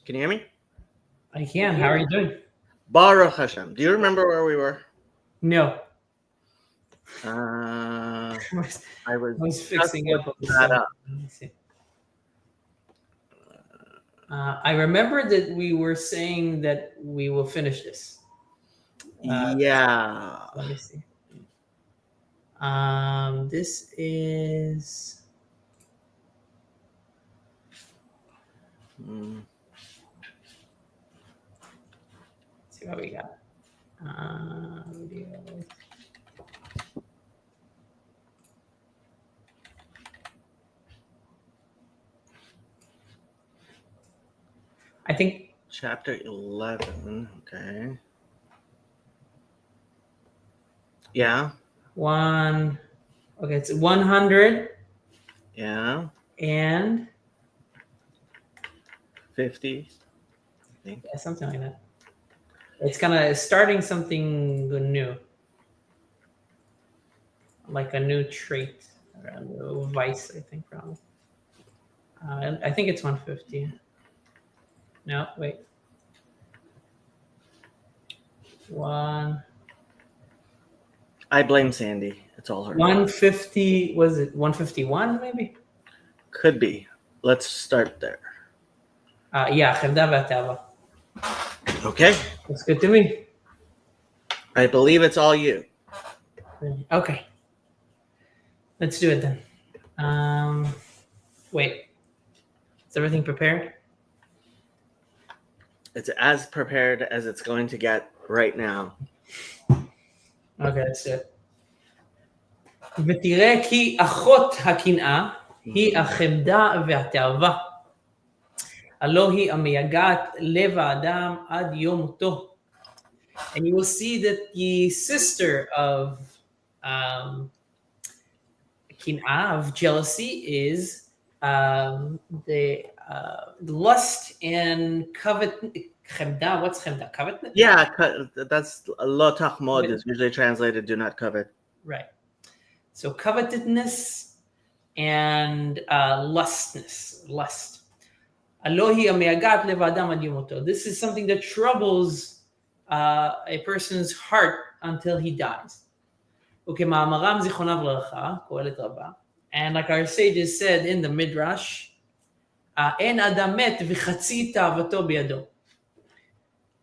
Can you hear me? I can. How are you doing? Baruch Hashem. Do you remember where we were? No. I I was fixing up. That up. Let me see. I remember that we were saying that we will finish this. Yeah. Let me see. This is. Let's see what we got. Video. I think chapter 11. Okay. Yeah. Okay, it's 100. Yeah. And 50. I think. Yeah, something like that. It's kind of starting something new, like a new trait or a new vice. I think probably. I think it's 150. No, wait. I blame Sandy. It's all her. 150. Was it 151? Maybe. Could be. Let's start there. Yeah, Chemda Vatava. Okay. Looks good to me. I believe it's all you. Okay. Let's do it then. Wait. Is everything prepared? It's as prepared as it's going to get right now. Okay, that's it. ותראה כי אחות הקנאה היא החמדה והתאווה. הלא היא המייגעת לב האדם עד יום מותו. And you will see that the sister of קנאה, of jealousy, is the lust and chemda. What's chemda? Covetousness? Yeah, that's lo tachmod is usually translated "do not covet." Right. So covetousness and lust. This is something that troubles a person's heart until he dies. And like our sages said in the Midrash,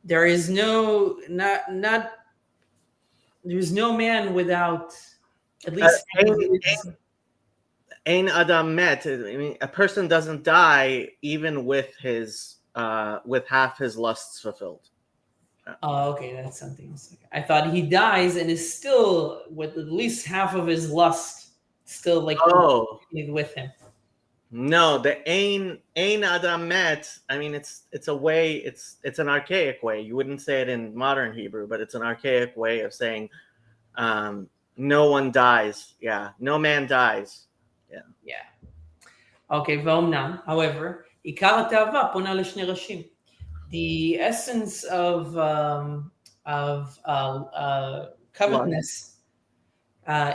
there is there's no man without at least Ein adam met. I mean, a person doesn't die even with half his lusts fulfilled. Oh, okay, that's something else. I thought he dies and is still with at least half of his lust still like with him. No, the ein adam met. I mean, it's a way. It's an archaic way. You wouldn't say it in modern Hebrew, but it's an archaic way of saying no one dies. Yeah, no man dies. Yeah. Okay, ואומנם, however, עיקר התאווה פונה לשני ראשים. The essence of covetousness,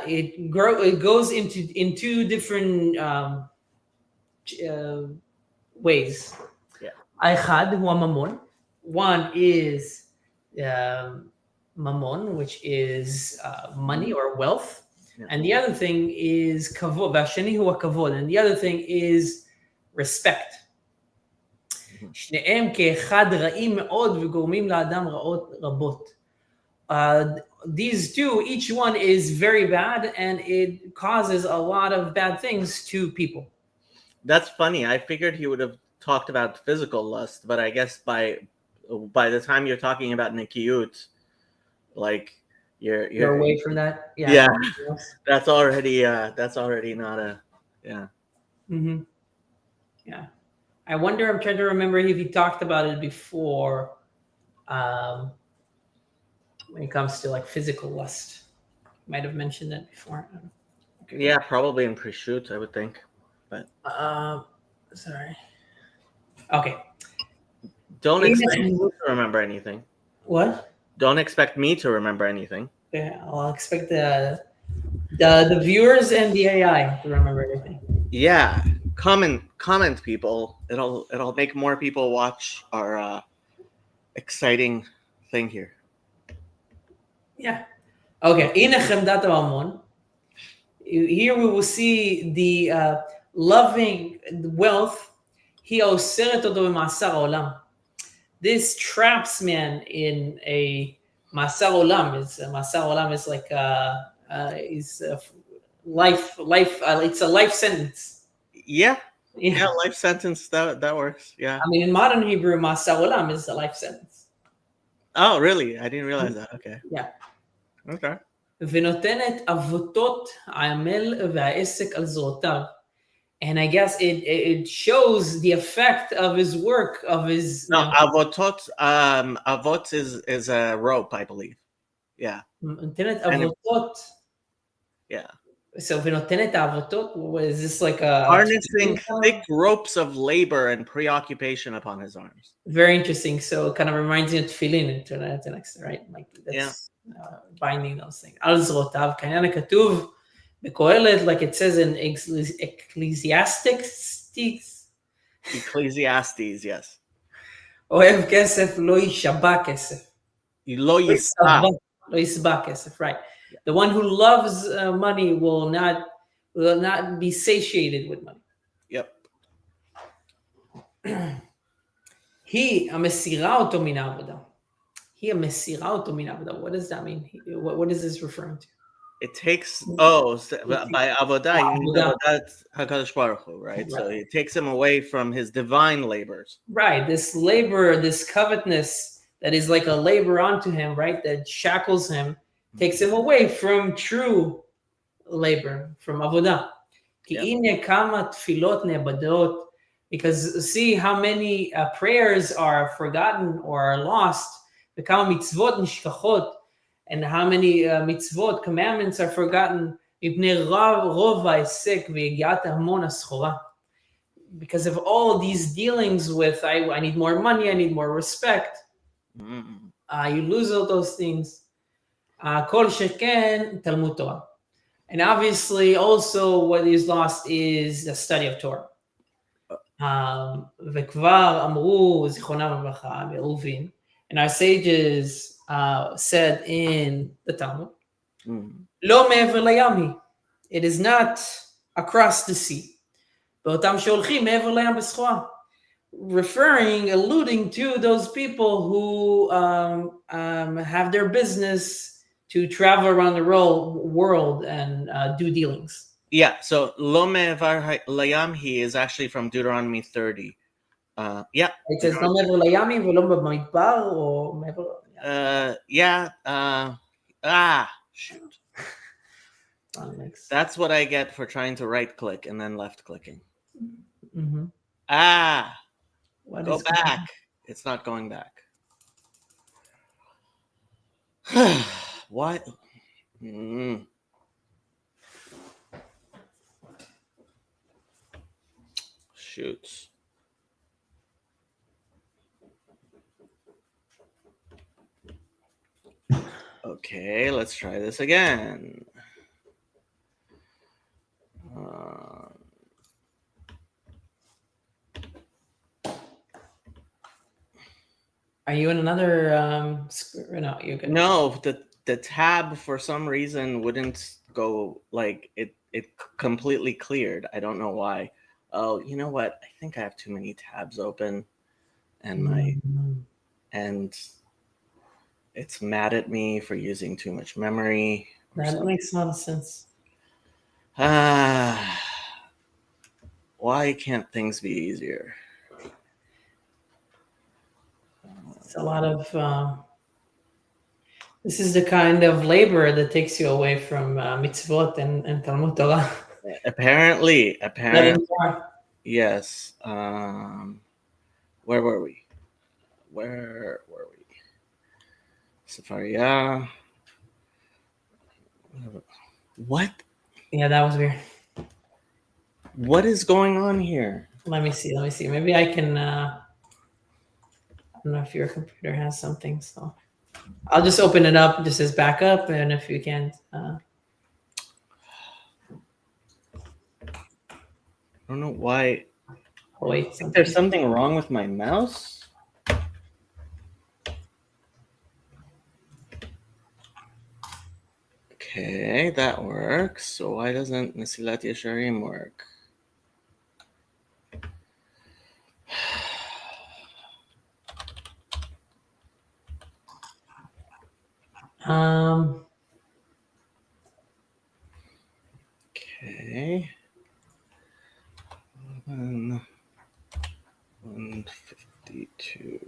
it goes in two different ways. האחד הוא הממון. One is mamon, which is money or wealth. And the other thing is kavod. והשני הוא הכבוד. And the other thing is respect. שניהם כאחד רעים מאוד וגורמים לאדם רעות רבות. These two, each one is very bad and it causes a lot of bad things to people. That's funny. I figured he would have talked about physical lust, but I guess by the time you're talking about nikiyut, like you're away from that. Yeah. That's already not a Mm-hmm. Yeah. I wonder, I'm trying to remember if he talked about it before when it comes to like physical lust. Might have mentioned that before. Okay. Yeah, probably in pre-shoot, I would think. But sorry. Okay. Don't expect me to remember anything. What? Don't expect me to remember anything. Yeah, I'll expect the viewers and the AI to remember everything. Yeah. comment, people. It'll make more people watch our exciting thing here. Yeah. Okay. הנה חמדת הממון. Here we will see the loving wealth. היא אוסרת אותו במאסר העולם. This traps man in a מאסר עולם. מאסר עולם is like is life. It's a life sentence. Yeah, life sentence. That works. Yeah. I mean, in modern Hebrew, מאסר עולם is a life sentence. Oh, really? I didn't realize that. Okay. Yeah. Okay. ונותנת עבותות העמל והעסק על זרועותיו. And I guess it shows the effect of his work, of his... No, avotot, avot is a rope, I believe. Yeah. נותנת עבותות. Yeah. So ונותנת עבותות, is this like a... Harnessing thick ropes of labor and preoccupation upon his arms. Very interesting. So it kind of reminds me of tefillin, right? Like that's binding those things. על זרועותיו, כעניין הכתוב, בקהלת, like it says in Ecclesiastes. Ecclesiastes, yes. אוהב כסף, לא ישבע כסף. לא ישבע. לא ישבע כסף, right. The one who loves money will not be satiated with money. Yep. היא המסירה אותו מן העבודה. היא המסירה אותו מן העבודה. What does that mean? What is this referring to? It takes by avodah, he means avodat HaKadosh Baruch Hu, right? So it takes him away from his divine labors. Right, this labor, this covetousness that is like a labor unto him, right? That shackles him, takes him away from true labor, from avodah. Because see how many prayers are forgotten or are lost. וכמה מצוות נשכחות. And how many mitzvot, commandments are forgotten because of all these dealings with I need more money, I need more respect. You lose all those things. Kol sheken Talmud Torah. And obviously also what is lost is the study of Torah. וכבר אמרו זיכרונם לברכה בעירובין, and our sages said in the Talmud, לא מעבר לים היא. It is not across the sea. באותם שהולכים מעבר לים בסחורה. Alluding to those people who have their business to travel around the world and do dealings. Yeah, so lo me'avar layam he is actually from Deuteronomy 30. Yeah. It says לא מעבר לים היא ולא במדבר או מעבר... shoot. That's what I get for trying to right click and then left clicking. Mm-hmm. Go back. It's not going back. What? Shoots. Okay, let's try this again. Are you in another no, you're good. No, the tab for some reason wouldn't go, like it completely cleared. I don't know why. Oh, you know what? I think I have too many tabs open and and it's mad at me for using too much memory. That makes a lot of sense. Why can't things be easier? It's a lot of this is the kind of labor that takes you away from mitzvot and Talmud Torah. Apparently, yes. Where were we? Safaria. What? Yeah, that was weird. What is going on here? Let me see. Maybe I can. I don't know if your computer has something, so I'll just open it up just as backup, and if you can't. don't know why. Oh, wait, I think there's something wrong with my mouse. Okay, that works. So why doesn't Mesilat Yesharim work? Okay. 152.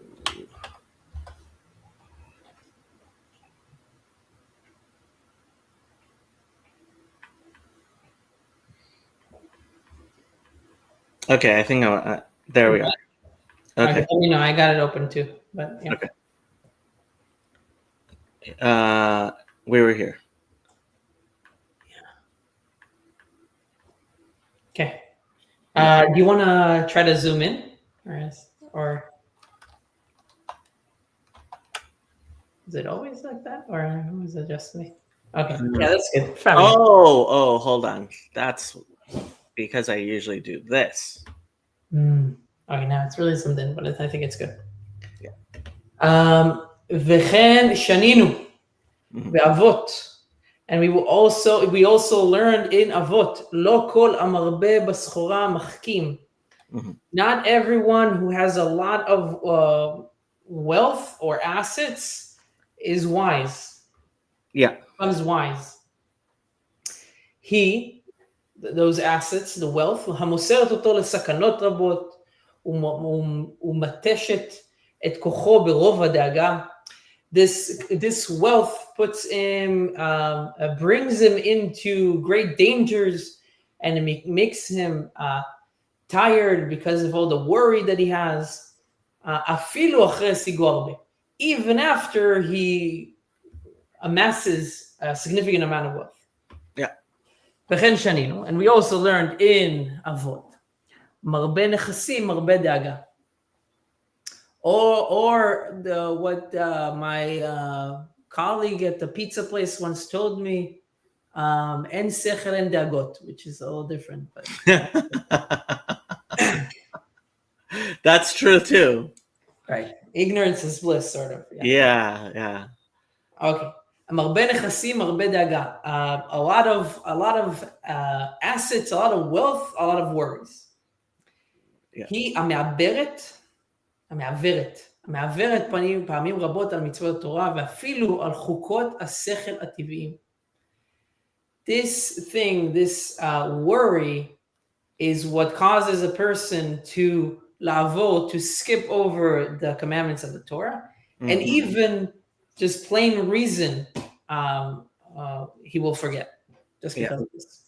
Okay, I think there we are. Okay. Let me know. I got it open too. But yeah. Okay. We were here. Okay. Do you want to try to zoom in, or is it always like that, or is it just me? Okay. Yeah, that's good. Oh, hold on. That's because I usually do this. Okay, now it's really zoomed in, but I think it's good. Yeah. וכן שנינו באבות. And we also learned in Avot, לא כל המרבה בסחורה מחכים. Not everyone who has a lot of wealth or assets is wise. Yeah. Becomes wise. Those assets, the wealth, המוסרת אותו לסכנות רבות, ומתשת את כוחו ברוב הדאגה. This wealth puts him, brings him into great dangers, and it makes him tired because of all the worry that he has. אפילו אחרי השיגו הרבה. Even after he amasses a significant amount of wealth. Yeah. וכן שנינו, and we also learned in אבות, מרבה נכסים, מרבה דאגה. Or what my colleague at the pizza place once told me, en sechel en dagot, which is a little different. But that's true too. Right. Ignorance is bliss, sort of. Yeah. Okay. מרבה נכסים, מרבה דאגה. A lot of assets, a lot of wealth, a lot of worries. היא המעוורת פעמים רבות על מצוות התורה, ואפילו על חוקות השכל הטבעיים. This worry is what causes a person to skip over the commandments of the Torah, and even just plain reason, he will forget just because of this.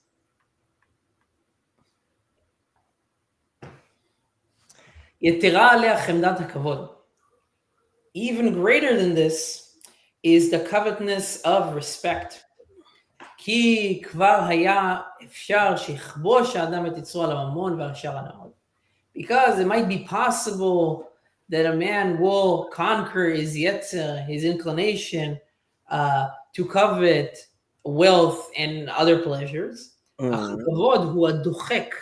יתרה עליה חמדת הכבוד. Even greater than this is the covetousness of respect. כי כבר היה אפשר שיכבוש האדם את יצרו על הממון והרשע הנאות. Because it might be possible that a man will conquer his yetzer, his inclination, to covet wealth and other pleasures. הכבוד הוא הדוחק.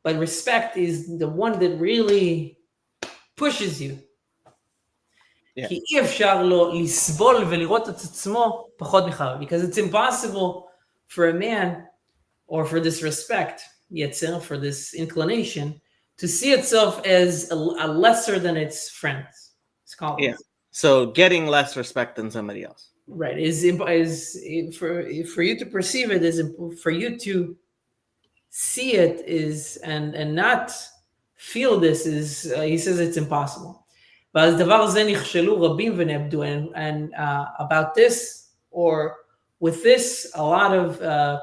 But respect is the one that really pushes you. כי אי אפשר לו לסבול ולראות את עצמו פחות מחבר. Because it's impossible for a man, or for this respect, yetzer, for this inclination, to see itself as a lesser than its friends. It's called. Yeah. So getting less respect than somebody else. Right. Is for you to perceive it, is for you to see it is and not feel this is he says it's impossible. But דבר זה נכשלו רבים ונאבדו, and about this, or with this, a lot of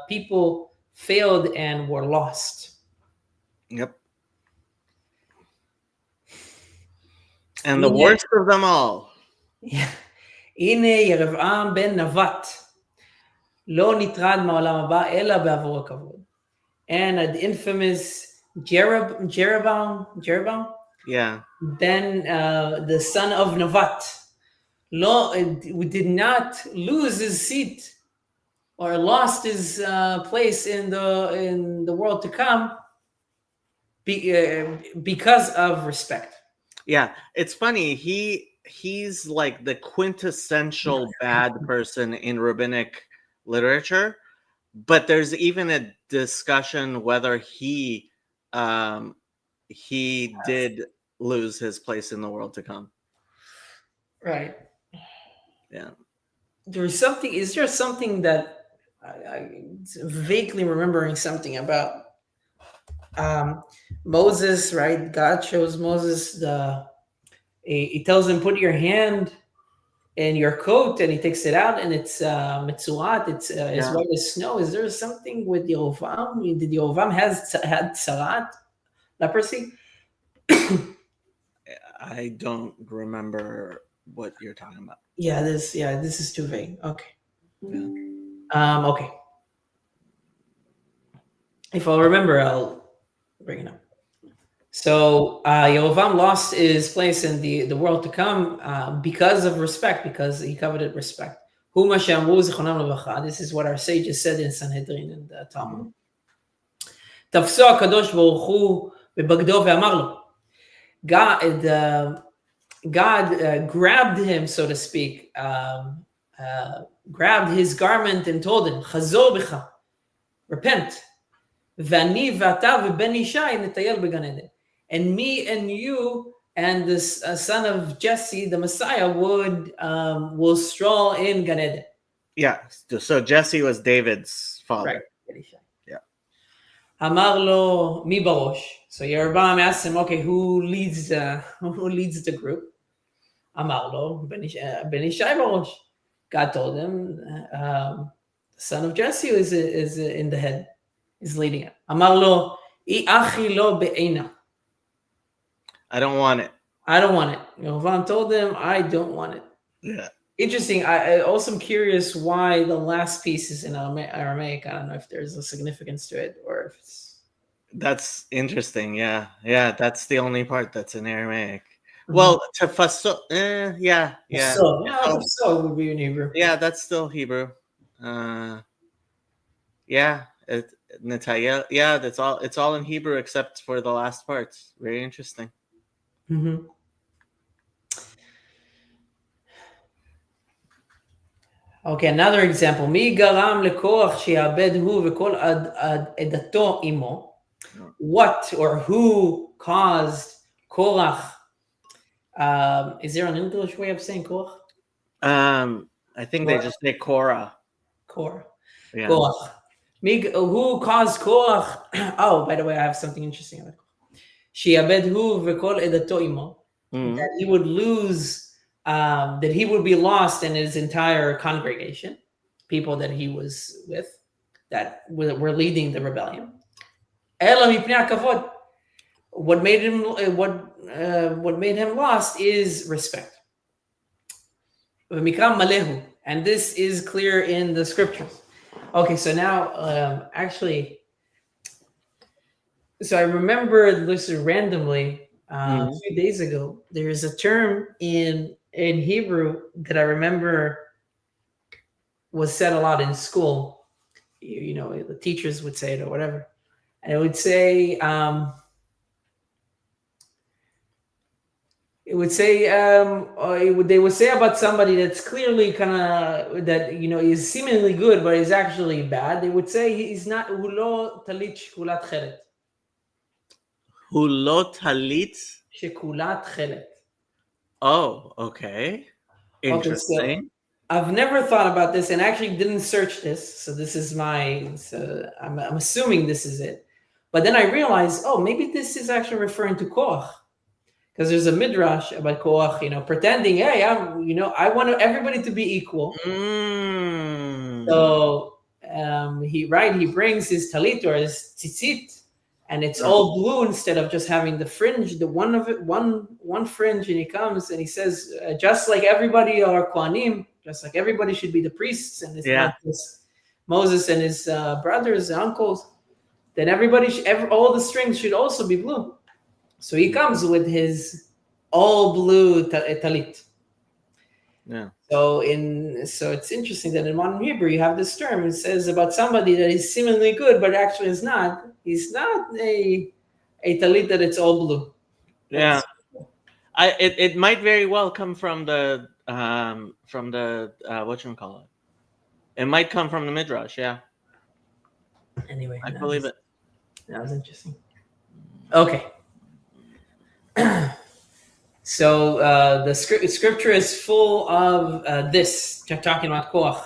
people failed and were lost. Yep. And the worst of them all. הנה ירבעם בן נבט לא נטרד מהעולם הבא אלא בעבור הכבוד. And the infamous Jeroboam, then the son of Navat, did not lose his seat or lost his place in the world to come because of respect. Yeah, it's funny. He's like the quintessential bad person in rabbinic literature, but there's even a discussion whether he did lose his place in the world to come. Right. Yeah. There's something. Is there something that I vaguely remembering something about Moses? Right. God shows Moses he tells him, put your hand in your coat, and he takes it out, and it's mitzuat. It's as Yeah. white as snow. Is there something with Yerovam? Did Yerovam had salat, leprosy? I don't remember what you're talking about. This is too vague. Okay. Yeah. Okay. If I'll remember, I'll bring it up. So Yerovam lost his place in the world to come because of respect, because he coveted respect. This is what our sages said in Sanhedrin and the Talmud. תפסו הקדוש ברוך הוא בבגדו ואמר לו. God grabbed him, so to speak, grabbed his garment and told him, חזור בך, repent. ואני ואתה ובן ישי נטייל בגן עדן. And me and you and this son of Jesse, the Messiah, will stroll in Gan Eden. Yeah. So Jesse was David's father. Right. Yeah. אמר לו, מי בראש? So Yeroboam asked him, okay, who leads the group? אמר לו, בן ישי בראש. God told him, the son of Jesse is in the head, is leading it. אמר לו, אי אחי לא בעינה. I don't want it. I don't want it. Yeroboam told him, I don't want it. Yeah. Interesting. I also am curious why the last piece is in Aramaic. I don't know if there's a significance to it or if it's. That's interesting. Yeah. Yeah. That's the only part that's in Aramaic. Mm-hmm. Well, tafaso. Yeah. Yeah. Tafaso would be in Hebrew. Yeah. That's still Hebrew. Yeah. Netayel. Yeah. It's all in Hebrew except for the last parts. Very interesting. Mm-hmm. Okay, another example. מי גרם לקורח שיאבד הוא וכל עדתו עמו? What or who caused Korach? Is there an English way of saying Korach? I think they just say Korah. Korah. Yeah. Korach. Who caused Korach? Oh, by the way, I have something interesting about Korach. שיאבד הוא וכל עדתו עמו. That he would lose. That he would be lost in his entire congregation, people that he was with, that were leading the rebellion. What made him lost is respect. And this is clear in the scriptures. Okay, so now so I remember this randomly a few days ago. There's a term in Hebrew that I remember was said a lot in school. You know, the teachers would say it or whatever. And it would say, they would say about somebody that's clearly kind of, that, you know, is seemingly good, but is actually bad. They would say he's not, hulo talit shekulat chelet. Hulo talit shekulat chelet. Oh, okay. Interesting. Okay, so I've never thought about this and actually didn't search this. So this is I'm assuming this is it. But then I realized, oh, maybe this is actually referring to Korach. Because there's a midrash about Korach, you know, pretending, hey, I want everybody to be equal. So he brings his talit or his tzitzit, and it's all blue instead of just having the fringe, one fringe, and he comes and he says, just like everybody are Kohanim, just like everybody should be the priests, and it's not just Moses and his brothers and uncles, then all the strings should also be blue. So he comes with his all blue talit. Yeah. So it's interesting that in modern Hebrew you have this term. It says about somebody that is seemingly good, but actually is not. He's not a talit that it's all blue. Yeah, it might very well come from the whatchamacallit. It might come from the midrash. Yeah, Anyway, I believe it. That was interesting. Okay. So the scripture is full of this. Talking about koach.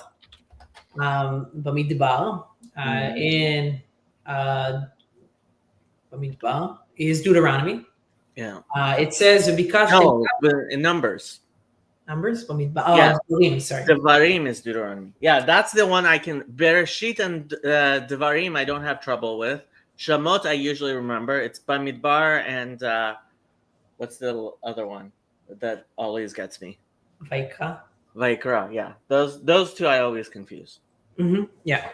Bamidbar in Bamidbar is Deuteronomy. Yeah. It says because No, in Numbers. Numbers. Bamidbar. Yeah. Devarim, sorry. Devarim is Deuteronomy. Yeah, that's the one I can. Bereshit and Devarim I don't have trouble with. Shamot I usually remember. It's Bamidbar and what's the other one that always gets me? Vaikra. Vaikra. Yeah, those two I always confuse. Mm-hmm. Yeah.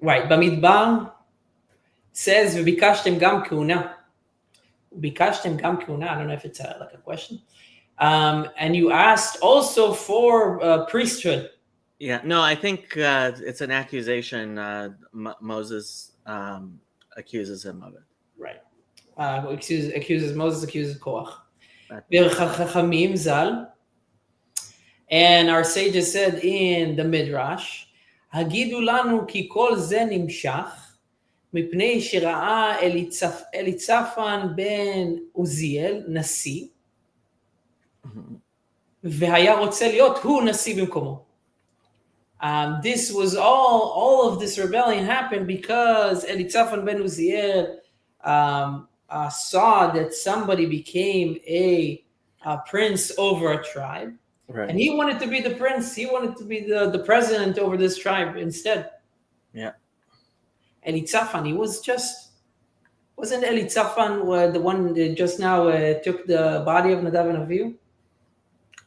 Right. Bamidbar says וביקשתם גם כהונה. ביקשתם גם כהונה. I don't know if it's like a question. And you asked also for priesthood. Yeah, no, I think it's an accusation. Moses accuses him of it. Right. Accuses Moses, accuses Korach. Chachamim Zal. And our sages said in the Midrash, הגידו לנו כי כל זה נמשך מפני שראה אליצפן בן עוזיאל נשיא, והיה רוצה להיות הוא נשיא במקומו. This was all of this rebellion happened because Elitzaphan ben Uziel saw that somebody became a prince over a tribe. Right. And he wanted to be the prince. He wanted to be the president over this tribe instead. Yeah. Elitzaphan, he was wasn't Elitzaphan the one that just now took the body of Nadav and Avihu?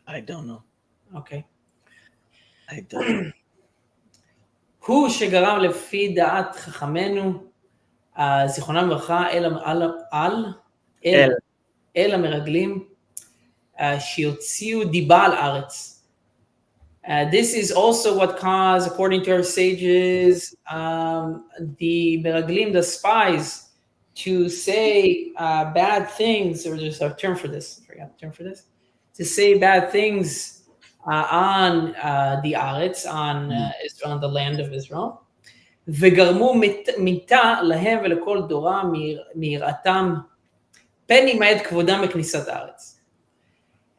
I don't know. Okay. I don't know. הוא שגרם לפי דעת חכמינו, זיכרונם לברכה, אל המרגלים, שיוציאו דיבה על הארץ. This is also what caused, according to our sages, the meraglim, the spies, to say bad things, or there's a term for this, I forgot the term for this, to say bad things on the Aretz, on Israel, on the land of Israel. וגרמו מיתה להם ולכל דורה מיראתם פן ימעט כבודם בכניסת הארץ.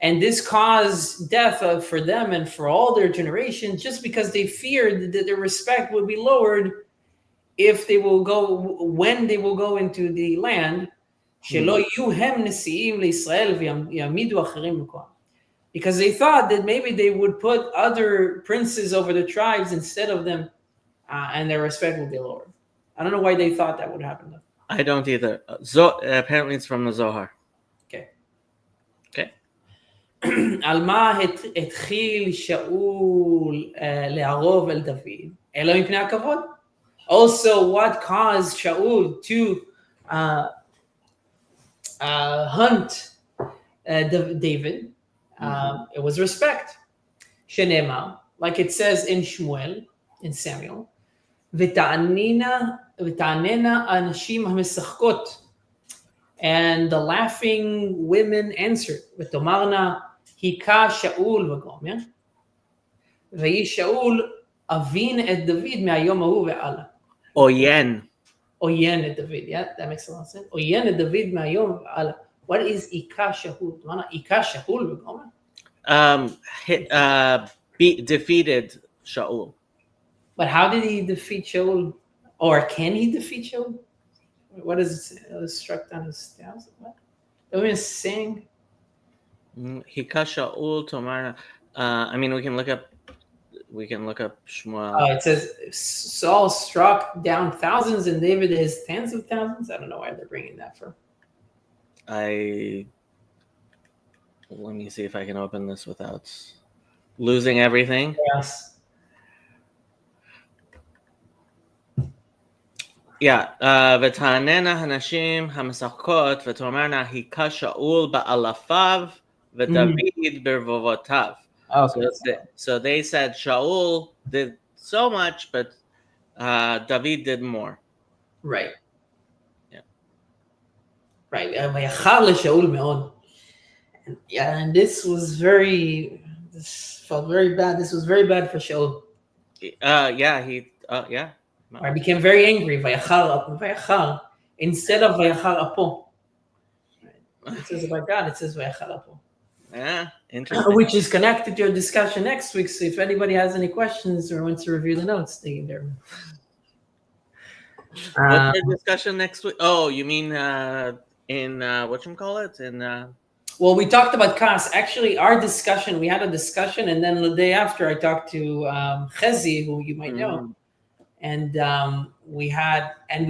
And this caused death for them and for all their generations just because they feared that their respect would be lowered if they will go, when they will go into the land, שלא יהיו הם נשיאים לישראל ויעמידו אחרים מקום. Because they thought that maybe they would put other princes over the tribes instead of them, and their respect would be lowered. I don't know why they thought that would happen, though. I don't either. Apparently it's from the Zohar. Okay. Okay. על מה התחיל שאול לערוב אל דוד? אלא מפני הכבוד. Also, what caused Shaul to hunt David? It was respect. Shenema, like it says in Shmuel, in Samuel, ותעננה הנשים המשחקות, and the laughing women answered, ותאמרנה, היכה שאול וגומר, ויהי שאול אבין את דוד מהיום ההוא והלאה. עוין. עוין את דוד, yeah, that makes a lot of sense. עוין את דוד מהיום והלאה. What is היכה שאול? היכה שאול וגומר? Defeated Shaul. But how did he defeat Shaul? Or can he defeat Shaul? What is it? It was struck down his staves. What? That was saying. Hika Shaul Tomarna. I mean, we can look up Shmuel. It says Saul struck down thousands and David his tens of thousands. I don't know why they're bringing that from. Let me see if I can open this without losing everything. Yes. ותעננה הנשים המשחקות ותאמרנה היכה שאול באלפיו ודוד ברבבותיו. So they said Shaul did so much, but David did more. Right. Yeah. Right. ויחר לשאול מאוד. And this felt very bad. This was very bad for Shaul. I became very angry. Vayachar. Instead of Vayachar apo. It says about God, it says Vayachar apo. Yeah, interesting. Which is connected to your discussion next week. So if anybody has any questions or wants to review the notes, they can there. What's your discussion next week? Oh, you mean in whatchamacallit? Well, we talked about Kas. Actually, our discussion, we had a discussion, and then the day after, I talked to Chezi, who you might know, and we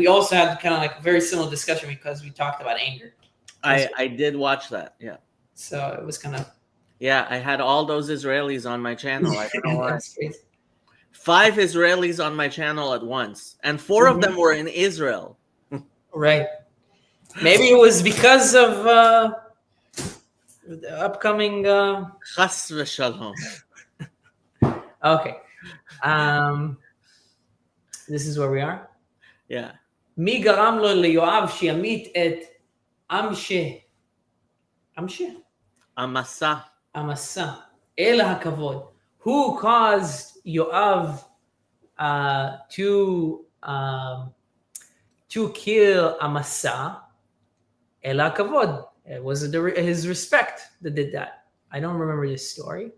also had kind of like a very similar discussion because we talked about anger. I did watch that, yeah. So it was kind of. Yeah, I had all those Israelis on my channel. I don't know why. That's crazy. 5 Israelis on my channel at once, and 4 of them were in Israel. Right. Maybe it was because of the upcoming. Chas v'shalom. Okay. This is where we are. Yeah. מי גרם לו ליואב שימית את Amasa. אל הכבוד. Who caused Yoav to kill Amasa? El HaKavod. It was his respect that did that. I don't remember this story.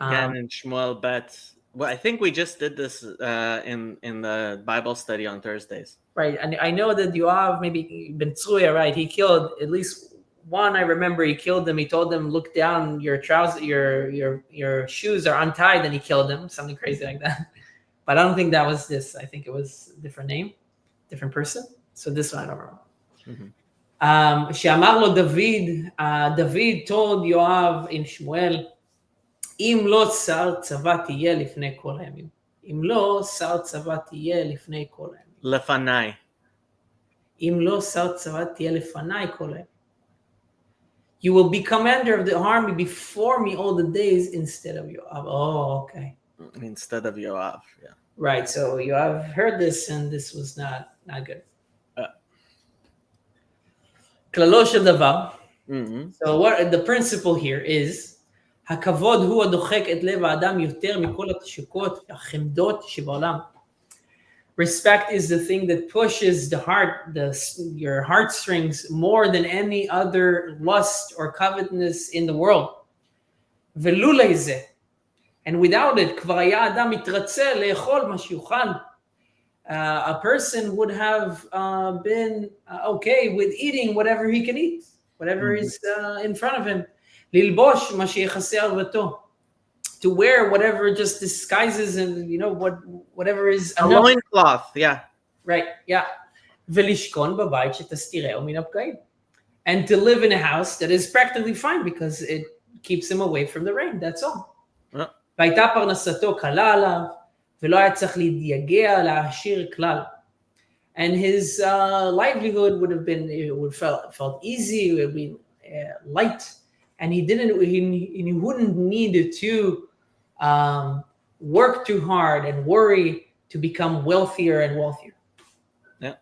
Again, in Shmuel Bet. Well, I think we just did this in the Bible study on Thursdays. Right, and I know that Yoav, maybe Ben Tzuya, right? He killed at least one. I remember he killed them. He told them, "Look down, your trousers, your shoes are untied," and he killed them. Something crazy like that. But I don't think that was this. I think it was a different name, different person. So this one I don't remember. שאמר לו David told Yoav in Shmuel, אם לא שר צבא תהיה לפני כל הימים. אם לא שר צבא תהיה לפני כל הימים. לפניי. אם לא שר צבא תהיה לפניי כל הימים. You will be commander of the army before me all the days instead of Yoav. Oh, okay. Instead of Yoav, yeah. Right, so Yoav heard this and this was not good. כללו של דבר. So what the principle here is, הכבוד הוא הדוחק את לב האדם יותר מכל התשוקות והחמדות שבעולם. Respect is the thing that pushes the heart, your heartstrings more than any other lust or covetousness in the world. ולולא זה, and without it, כבר היה אדם מתרצה לאכול מה שיוכל. A person would have been okay with eating whatever he can eat, whatever is in front of him. ללבוש מה שיכסה ערוותו. To wear whatever just disguises and whatever is a loincloth, yeah. Right, yeah. ולשכון בבית שתסתירהו מן הפגעים. And to live in a house that is practically fine because it keeps him away from the rain, that's all. והייתה פרנסתו קלה עליו, ולא היה צריך להתייגע להעשיר כלל. And his livelihood would have been, felt easy, it would be light. And he wouldn't need to work too hard and worry to become wealthier and wealthier. Yeah.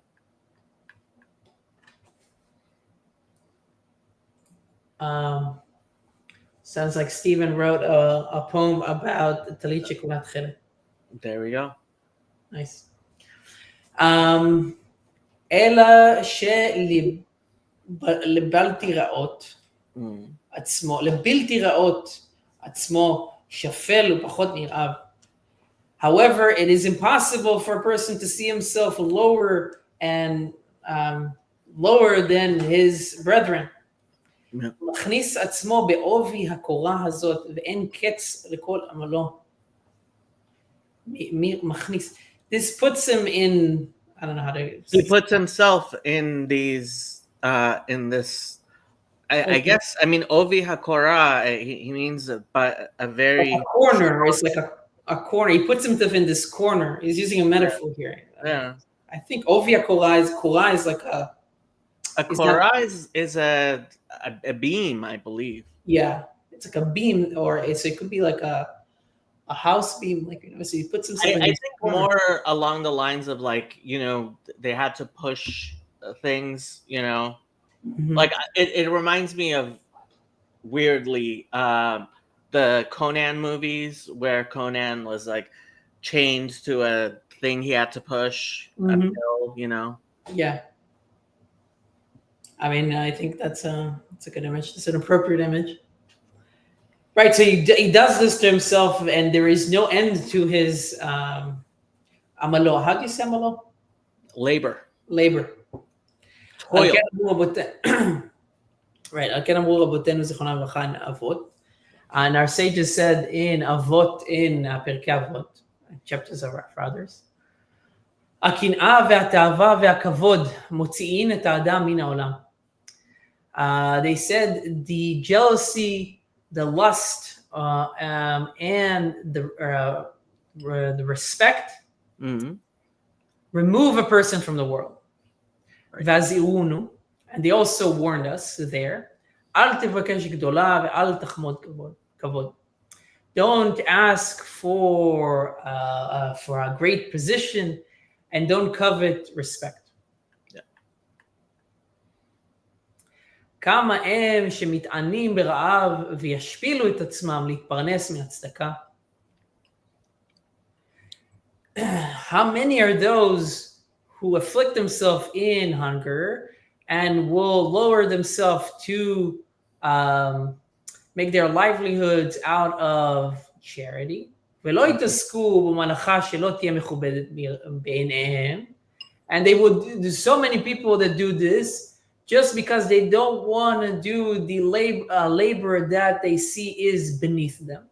Sounds like Stephen wrote a poem about Talit Shekulat Chilek. There we go. Nice. אלא לבל תיראות עצמו, לבלתי ראות עצמו שפל ופחות נרעב. However, it is impossible for a person to see himself lower and lower than his brethren. מכניס עצמו בעובי הקורה הזאת ואין קץ לכל עמלו. מכניס. This puts him in, I don't know how to. He puts himself in these, in this. I guess, I mean, Ovi Hakora, he means a very... Like a corner, it's like a corner. He puts himself in this corner. He's using a metaphor here. Yeah. I think Ovia Korah is like a korah is a beam, I believe. Yeah, it's like a beam, or it could be like a house beam, like so you put some stuff. I think more along the lines of like they had to push things. Like it reminds me of weirdly the Conan movies where Conan was like chained to a thing he had to push uphill. Yeah. I mean, I think that's a good image. It's an appropriate image. Right, so he does this to himself, and there is no end to his amalo. How do you say amalo? Labor. Toil. Right. And our sages said in Avot, in Pirkei Avot, chapters of our fathers, הקנאה והתאווה והכבוד מוציאים את האדם מן העולם. They said the jealousy, the lust, and the respect remove a person from the world. Vaziunu, and they also warned us there. Al tevakash gdola ve'al tachmod kavod. Don't ask for a great position, and don't covet respect. כמה הם שמתענים ברעב וישפילו את עצמם להתפרנס מהצדקה. How many are those who afflict themselves in hunger and will lower themselves to make their livelihoods out of charity? ולא יתעסקו במלאכה שלא תהיה מכובדת בעיניהם. And they would, there's so many people that do this just because they don't want to do the labor that they see is beneath them.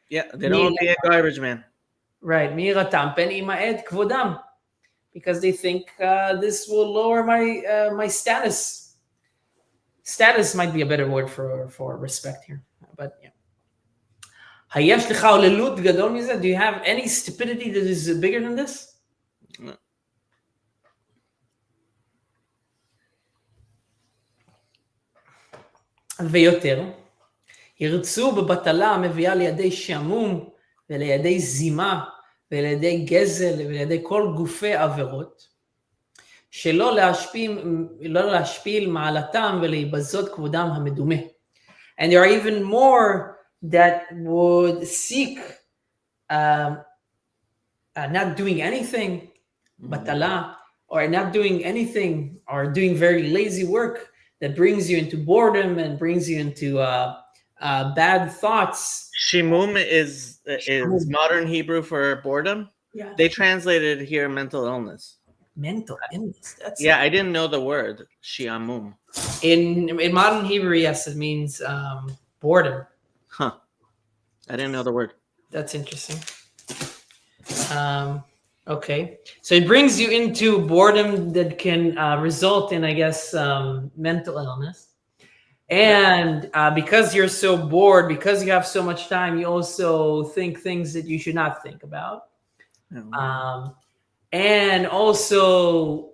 Yeah, they don't want to be a garbage man. Right. Because they think this will lower my status. Status might be a better word for respect here. But yeah. Do you have any stupidity that is bigger than this? No. ויותר, ירצו בבטלה המביאה לידי שעמום ולידי זימה ולידי גזל ולידי כל גופי עבירות, שלא להשפיל מעלתם ולהיבזות כבודם המדומה. And there are even more that would seek not doing anything, batala, or not doing anything, or doing very lazy work, that brings you into boredom and brings you into bad thoughts. Shimum is modern Hebrew for boredom. Yeah. They translated here mental illness. Mental illness. That's I didn't know the word shiamum. In modern Hebrew, yes, it means boredom. Huh. I didn't know the word. That's interesting. Okay, so it brings you into boredom that can result in, I guess, mental illness. And because you're so bored, because you have so much time, you also think things that you should not think about. And also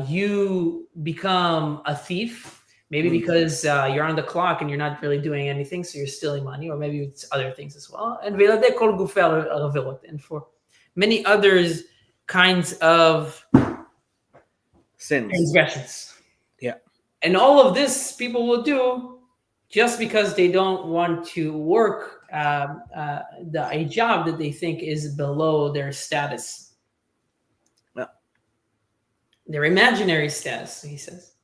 you become a thief, maybe because you're on the clock and you're not really doing anything, so you're stealing money, or maybe it's other things as well. And for many others kinds of sins, transgressions. Yeah. And all of this people will do just because they don't want to work a job that they think is below their status. Yeah. Their imaginary status, he says.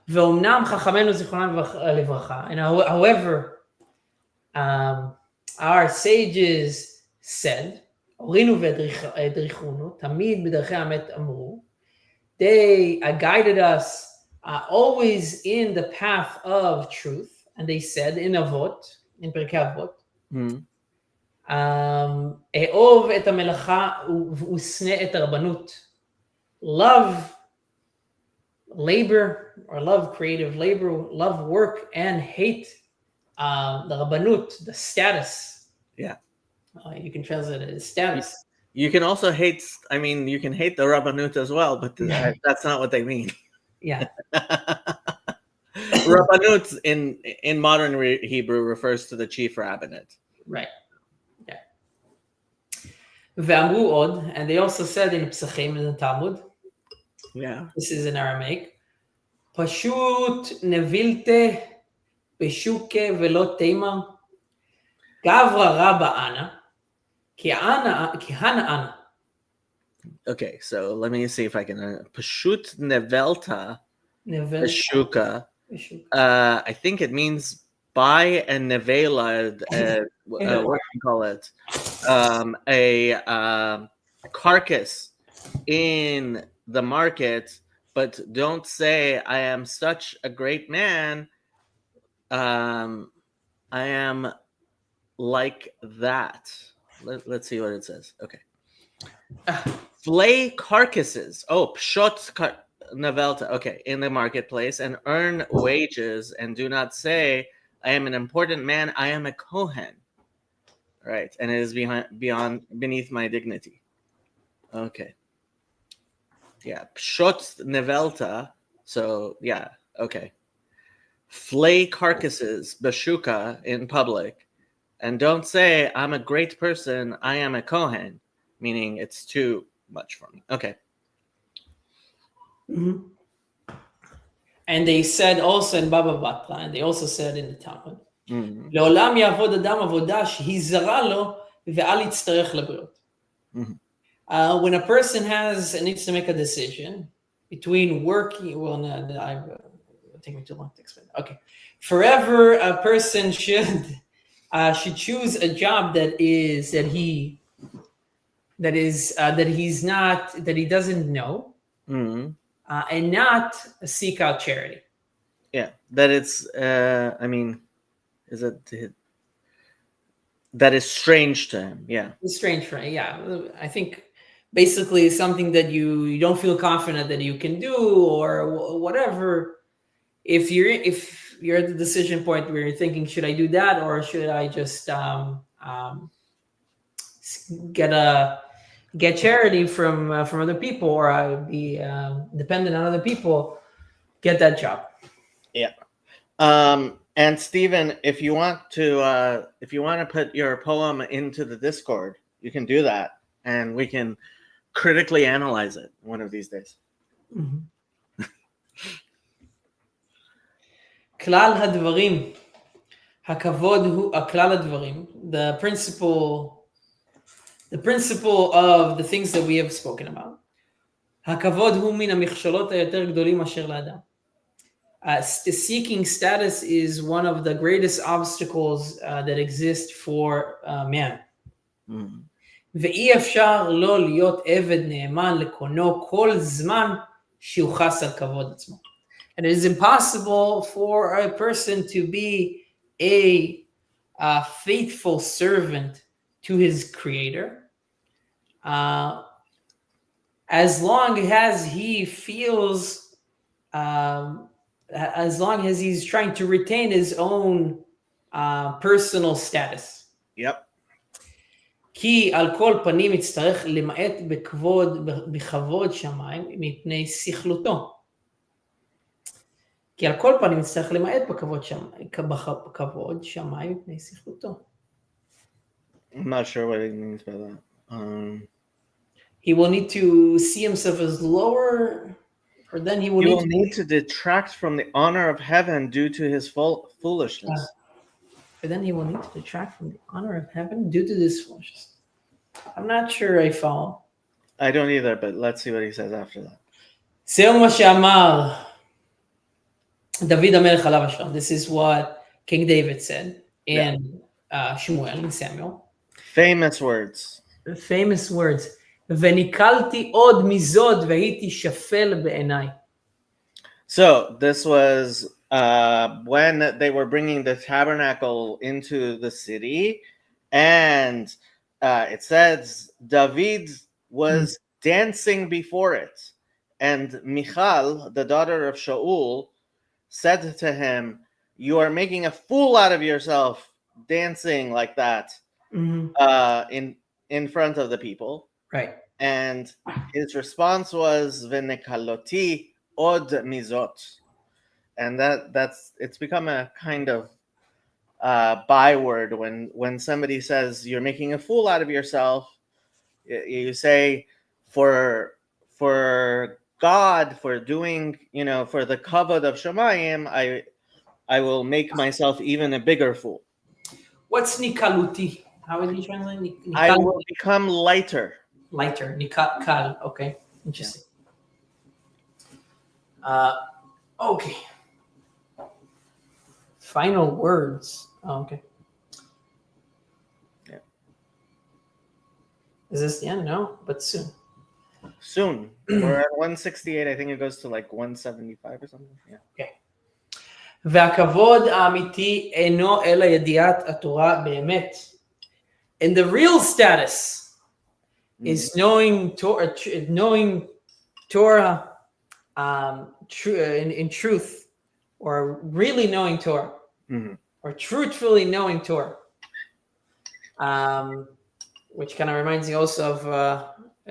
And our sages said, they guided us always in the path of truth. And they said in Avot, in Pirkei Avot, E'ov et hamelacha u'sne et rabbanut. Love labor, or love creative labor, love work, and hate the rabbanut, the status. Yeah. You can translate it as status. You can also hate. I mean, you can hate the Rabbanut as well, but that's not what they mean. Yeah. Rabbanut in modern Hebrew refers to the chief rabbinate. Right. Yeah. ואמרו עוד, and they also said in Psachim in the Talmud, Yeah. this is in Aramaic, פשוט נבילתה בשוכה ולא תימה, גברא רבא אנא, כי הנה אנא. Okay, so let me see if I can. Pashut nevelta beshuka. I think it means buy a nevela. What do you call it? A carcass in the market, but don't say I am such a great man. I am like that. Let's see what it says. Okay. Flay carcasses. Oh, pshot navelta. Okay, in the marketplace and earn wages, and do not say, "I am an important man. I am a kohen." Right, and it is beneath my dignity. Okay. Yeah, pshot navelta. So yeah, okay. Flay carcasses, bashuka, in public, and don't say, "I'm a great person. I am a kohen," meaning it's too much for me. Okay. Mm-hmm. And they said also in Baba Batra, and they also said in the Talmud, לעולם יעבוד אדם עבודה שהיא זרה לו ואל יצטרך לבריאות. When a person needs to make a decision between working, well, no, it'll take me too long to explain. Okay, forever a person should choose a job that he doesn't know, and not seek out charity. Yeah, that it's. I mean, is it that is strange to him? Yeah, it's strange for him. Yeah, I think basically something that you don't feel confident that you can do or whatever. If you're at the decision point where you're thinking, should I do that or should I just get charity from other people, or I be dependent on other people, get that job. Yeah. And Stephen, if you want to put your poem into the Discord, you can do that, and we can critically analyze it one of these days. כלל הדברים, הכבוד הוא הכלל הדברים, the principle of the things that we have spoken about. הכבוד הוא מן המכשלות היותר גדולים אשר לאדם. Seeking status is one of the greatest obstacles that exist for man. ואי אפשר לא להיות עבד נאמן לקונו כל זמן שהוא חס על כבוד עצמו. And it is impossible for a person to be a faithful servant to his creator as long as he feels, as long as he's trying to retain his own personal status. Yep. כי על כל פנים יצטרך למעט בכבוד שמיים מפני סכלותו. כי על כל פנים יצטרך למעט בכבוד שמיים מפני סכלותו. I'm not sure what he means by that. He will need to see himself as lower, or then he will need to detract from the honor of heaven due to his foolishness. Or then he will need to detract from the honor of heaven due to this foolishness. I'm not sure I follow. I don't either, but let's see what he says after that. זהו מה שאמר דוד המלך עליו השלום. This is what King David said in Shmuel, in Samuel. Famous words. Famous words. וניקלתי עוד מזוד והייתי שפל בעיניי. So this was when they were bringing the tabernacle into the city, and it says David was dancing before it, and Michal, the daughter of Shaul, said to him, "You are making a fool out of yourself, dancing like that in front of the people." Right. And his response was "V'nekaloti od mizot," and it's become a kind of byword when somebody says you're making a fool out of yourself. You say for God, for doing, for the kavod of Shemayim, I will make myself even a bigger fool. What's nikaluti? How would you translate I will become lighter. Lighter. Nikal. Okay. Interesting. Okay. Final words. Oh, okay. Yeah. Is this the end? No, but soon. Soon. We're at 168. I think it goes to like 175 or something. Yeah. Okay. והכבוד האמיתי אינו אלא ידיעת התורה באמת. And the real status is knowing Torah, in truth, or really knowing Torah, or truthfully knowing Torah, which kind of reminds me also of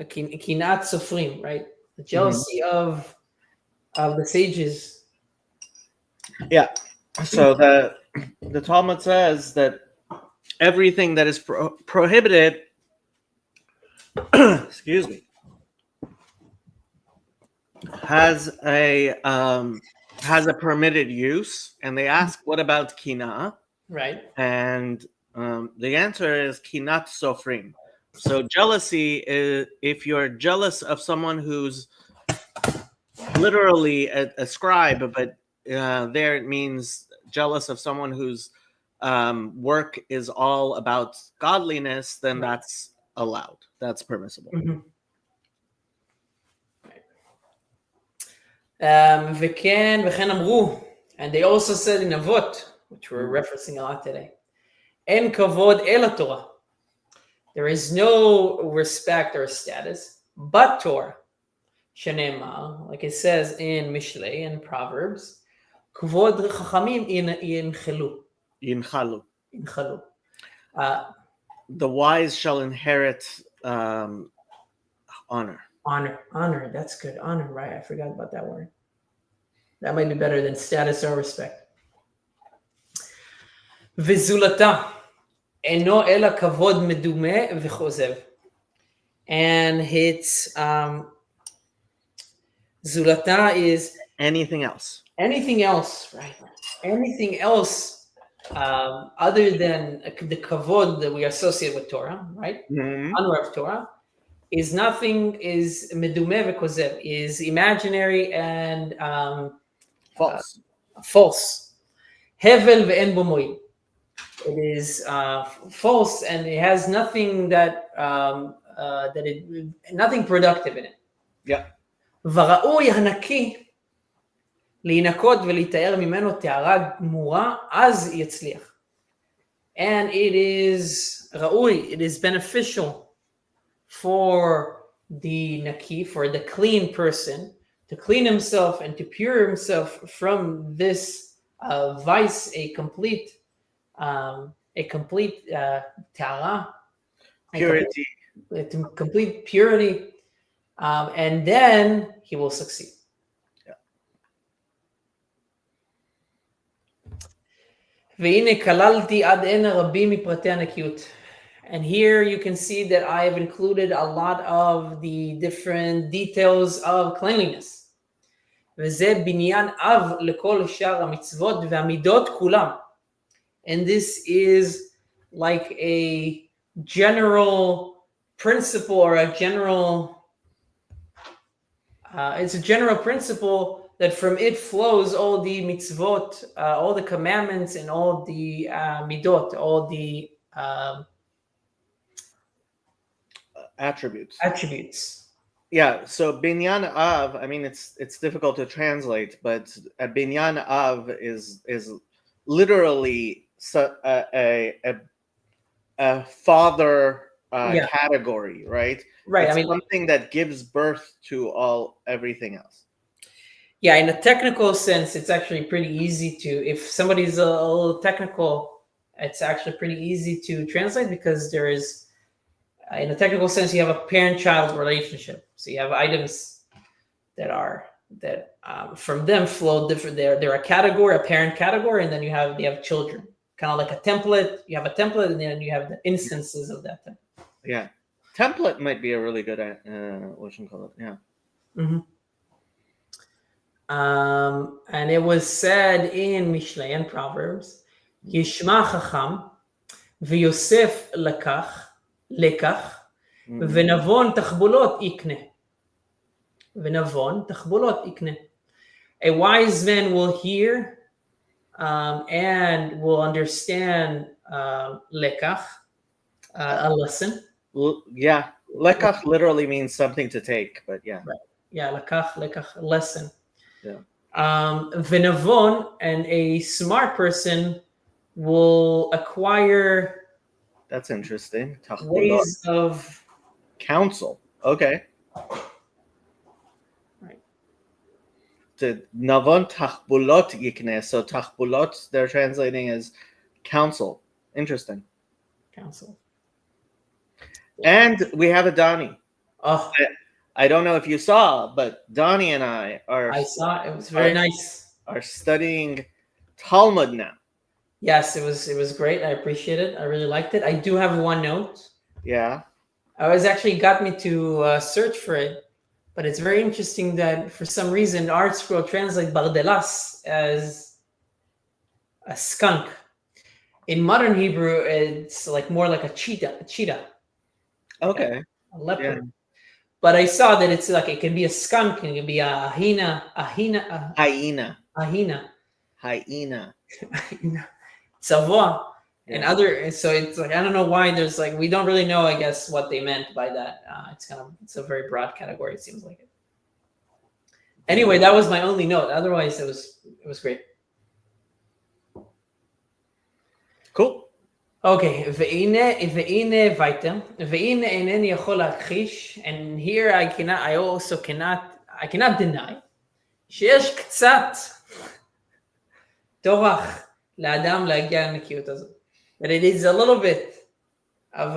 kinat sofrim, right? The jealousy of the sages. Yeah. So the Talmud says that everything that is prohibited, excuse me, has a permitted use, and they ask, what about kina? Right. And the answer is kinat sofrim. So jealousy is if you're jealous of someone who's literally a scribe, but there it means jealous of someone whose work is all about godliness, then that's allowed. That's permissible. וכן אמרו, and they also said in Avot, which we're referencing a lot today, אין כבוד אל התורה. There is no respect or status but Torah. שנאמר, like it says in Mishlei and Proverbs, כבוד חכמים ינחלו. The wise shall inherit honor. Honor, that's good. Honor, right? I forgot about that word. That might be better than status or respect. וזולתה אינו אלא כבוד מדומה וחוזב. And its zulata is anything else, right? Anything else other than the kavod that we associate with Torah, right? Honor of Torah is nothing, is medume v'kozev, is imaginary and false. Hevel ve'en bo mo'il. It is false, and it has nothing nothing productive in it. Yeah. וראוי הנקי להינקות ולהתאר ממנו טהרה גמורה, אז יצליח. And it is ראוי, it is beneficial for the naki, for the clean person, to clean himself and to pure himself from this vice, a complete tahara, purity, complete purity, and then he will succeed. והנה כללתי עד הנה רבים מפרטי הנקיות. And here you can see that I have included a lot of the different details of cleanliness. וזה בניין אב לכל שאר המצוות והמידות כולם. And this is like a general principle, or a general, it's a general principle that from it flows all the mitzvot, all the commandments, and all the midot, all the attributes. Yeah, so binyan av, I mean, it's difficult to translate, but a binyan av is literally a father category, right? Right. It's something that gives birth to everything else. Yeah, in a technical sense, it's actually pretty easy to, if somebody's a little technical, it's actually pretty easy to translate, because there is in a technical sense, you have a parent-child relationship. So you have items that from them flow different. They're a category, a parent category, and then you have children, kind of like a template. You have a template, and then you have the instances of that template. Yeah, template might be a really good what you call it. Yeah. Mm-hmm. And it was said in Mishlei and Proverbs, Yishma chacham v'yosef lekach v'navon tachbulot ikne. V'navon tachbulot ikne. A wise man will hear and will understand lekach, a lesson. Yeah, lekach literally means something to take, but yeah. Right. Yeah, lekach, lesson. Yeah. V'navon, and a smart person will acquire. That's interesting. Ways of counsel. Okay. Right. The navon tachbulot yikne. So tachbulot, they're translating as counsel. Interesting. Counsel. And we have a Donnie. Oh, I don't know if you saw, but Donnie and I saw it. It was very nice. Are studying Talmud now. Yes, it was great. I appreciate it. I really liked it. I do have one note. Yeah. I was actually got me to search for it, but it's very interesting that for some reason Art Scroll translates bardelas as a skunk. In modern Hebrew, it's like more like a cheetah. Okay. A leopard. Yeah. But I saw that it's like it can be a skunk, and it can be a hyena. Savoie. Yeah. And other, so it's like I don't know why there's like we don't really know, I guess, what they meant by that. It's a very broad category, it seems like it. Anyway, that was my only note. Otherwise, it was great. Cool. Okay, ve'ine weiter. Ve'ine eneni yachol lakhish, and here I cannot deny שיש קצת טורח לאדם להגיע לנקיות הזאת. That it is a little bit of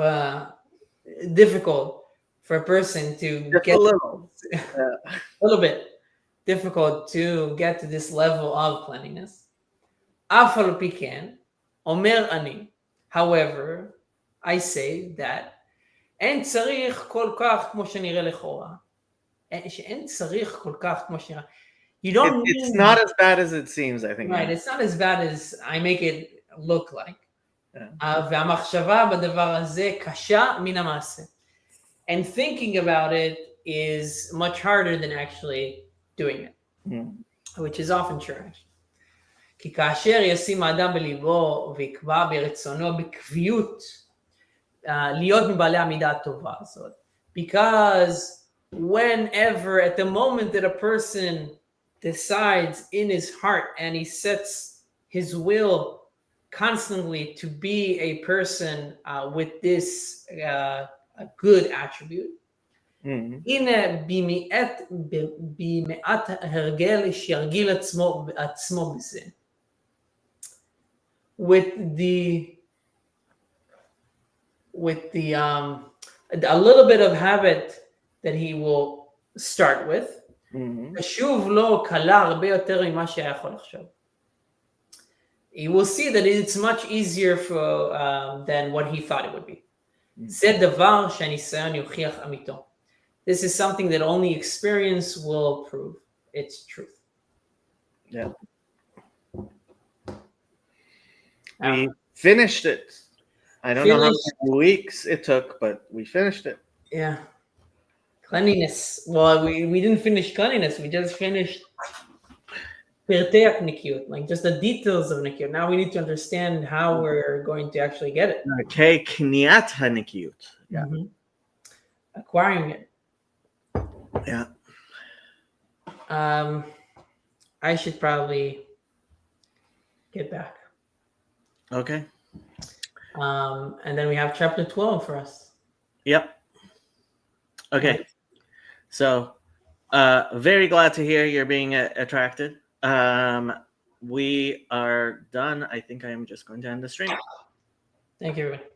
difficult for a person to just get a little. a little bit difficult to get to this level of cleanliness. אף על פי כן, אומר אני, however, I say that אין צריך כל כך כמו שנראה לכאורה. שאין צריך כל כך כמו שנראה. You don't need, it's not as bad as it seems, I think. Right, it's not as bad as I make it look like. Yeah. והמחשבה בדבר הזה קשה מן המעשה. And thinking about it is much harder than actually doing it, which is often true. כי כאשר ישים האדם בליבו ויקבע ברצונו בקביעות להיות מבעלי המידה הטובה הזאת. Because whenever, at the moment that a person decides in his heart and he sets his will constantly to be a person with this a good attribute, הנה במעט הרגל שירגיל עצמו בזה. With a little bit of habit that he will start with, שוב לו קלה הרבה יותר ממה שהיה יכול לחשוב. You will see that it's much easier than what he thought it would be. זה דבר שהניסיון יוכיח אמיתו. This is something that only experience will prove its truth. Yeah. We finished it. I don't know how many weeks it took, but we finished it. Yeah. Cleanliness. Well, we didn't finish cleanliness. We just finished פרטי הנקיות, like just the details of נקיות. Now we need to understand how we're going to actually get it. Okay, קניית הנקיות. Yeah. Acquiring it. Yeah. I should probably get back. Okay. And then we have chapter 12 for us. Yep. Okay. So, very glad to hear you're being attracted. We are done. I think I am just going to end the stream. Thank you, everybody.